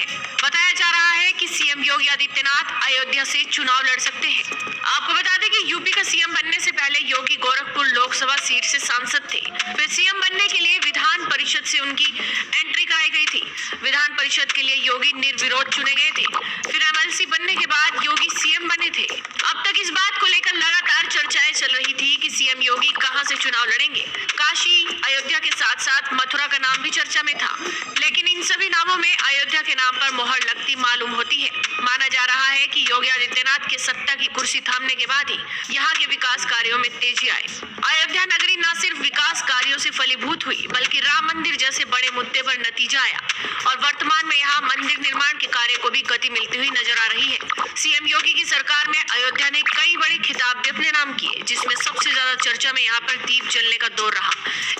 हैं। बताया जा रहा है कि सीएम योगी आदित्यनाथ अयोध्या से चुनाव लड़ सकते हैं। आपको बता दें कि यूपी का सीएम बनने से पहले योगी गोरखपुर लोकसभा सीट से सांसद थे। फिर सीएम बनने के लिए विधान परिषद से उनकी एंट्री कराई गई थी। विधान परिषद के लिए योगी निर्विरोध चुने गए थे। फिर एमएलसी बनने के बाद योगी सीएम बने थे। अब तक इस बात को लेकर लगातार चर्चाएं चल रही थी कि सीएम योगी कहां से चुनाव लड़ेंगे। काशी, अयोध्या के साथ साथ मथुरा का नाम भी चर्चा में था, लेकिन इन सभी नामों में अयोध्या के नाम पर मोहर लगती मालूम होती है। माना जा रहा है कि योगी आदित्यनाथ के सत्ता की कुर्सी थामने के बाद ही यहाँ के विकास कार्यों में तेजी आई। अयोध्या नगरी न सिर्फ विकास कार्यों से फलीभूत हुई, बल्कि राम मंदिर जैसे बड़े मुद्दे पर नतीजा आया और वर्तमान में यहाँ मंदिर निर्माण के कार्य को भी गति मिलती हुई नजर आ रही है। सीएम योगी की सरकार में अयोध्या ने कई बड़े खिताब भी अपने नाम किए, जिसमें सबसे ज्यादा चर्चा में यहाँ पर दीप जलने का दौर रहा।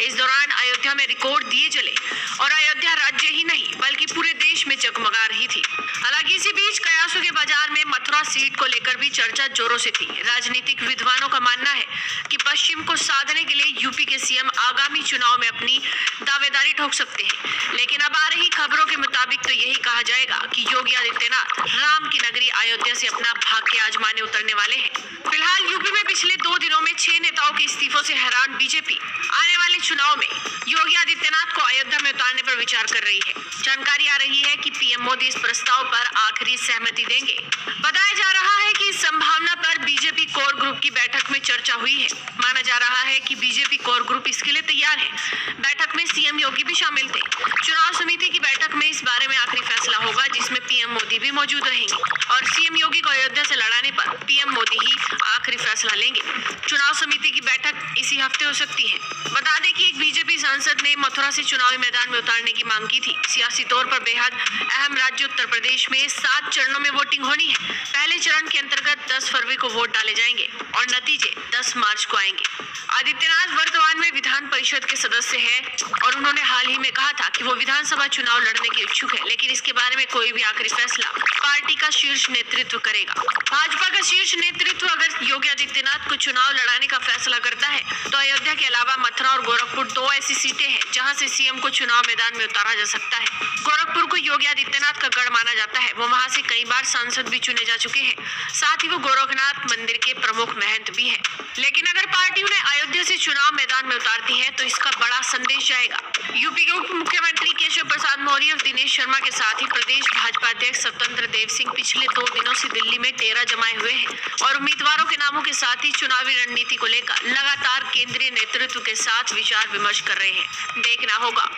इस दौरान अयोध्या में रिकॉर्ड दिए जले और अयोध्या राज्य ही नहीं बल्कि पूरे देश में जगमगा रही थी। हालांकि इसी बीच कयासों के बाजार में मथुरा सीट को लेकर भी चर्चा जोरों से थी। राजनीतिक विद्वानों का मानना है कि पश्चिम को साधने के लिए यूपी के सीएम आगामी चुनाव में अपनी दावेदारी ठोक सकते हैं, लेकिन अब आ रही खबरों के मुताबिक तो यही कहा जाएगा कि योगी आदित्यनाथ राम की नगरी अयोध्या से अपना भाग्य आजमाने उतरने वाले हैं। फिलहाल यूपी में पिछले 2 दिनों में 6 नेताओं के इस्तीफों से हैरान बीजेपी आने वाले चुनाव में योगी आदित्यनाथ को अयोध्या में उतारने पर विचार कर रही है। जानकारी आ रही है कि पीएम मोदी इस प्रस्ताव पर आखिरी सहमति देंगे। बताया जा रहा है कि इस संभावना पर बीजेपी कोर ग्रुप की बैठक में चर्चा हुई है। माना जा रहा है कि बीजेपी कोर ग्रुप इसके लिए तैयार है। बैठक में सीएम योगी भी शामिल थे। चुनाव समिति की बैठक में इस बारे में आखिरी फैसला होगा, जिसमें पीएम मोदी भी मौजूद रहेंगे और सीएम योगी को अयोध्या से लड़ाने पर पीएम मोदी ही आखिरी फैसला लेंगे। चुनाव समिति की बैठक इसी हफ्ते हो सकती है। बता दें कि एक बीजेपी सांसद ने मथुरा से चुनावी मैदान में उतारने की मांग की थी। सियासी तौर पर बेहद अहम राज्य उत्तर प्रदेश में 7 चरणों में वोटिंग होनी है। पहले चरण के अंतर्गत 10 फरवरी को वोट डाले जाएंगे और नतीजे 10 मार्च को आएंगे। आदित्यनाथ वर्तमान में विधान परिषद के सदस्य हैं और उन्होंने हाल ही में कहा था कि वो विधानसभा चुनाव लड़ने के इच्छुक है, लेकिन इसके बारे में कोई भी आखिरी फैसला पार्टी का शीर्ष नेतृत्व करेगा। भाजपा का शीर्ष नेतृत्व अगर योगी आदित्यनाथ को चुनाव लड़ाने का फैसला करता है तो अयोध्या के अलावा मथुरा और गोरखपुर 2 ऐसी सीटें हैं जहां से सीएम को चुनाव मैदान में उतारा जा सकता है। गोरखपुर को योगी आदित्यनाथ का गढ़ माना जाता है। वो वहां से कई बार सांसद भी चुने जा चुके हैं। साथ ही वो गोरखनाथ मंदिर के प्रमुख महंत भी हैं। लेकिन अगर पार्टी उन्हें अयोध्या से चुनाव मैदान में उतारती है तो इसका बड़ा संदेश जाएगा। यूपी के उप मुख्यमंत्री केशव प्रसाद मौर्य और दिनेश शर्मा के साथ ही प्रदेश भाजपा अध्यक्ष स्वतंत्र देव सिंह पिछले 2 दिनों से दिल्ली में डेरा जमाए हुए हैं और उम्मीदवारों के नामों के साथ ही चुनावी रणनीति को लेकर लगातार केंद्रीय नेतृत्व के साथ विचार विमर्श कर रहे हैं। देखना होगा।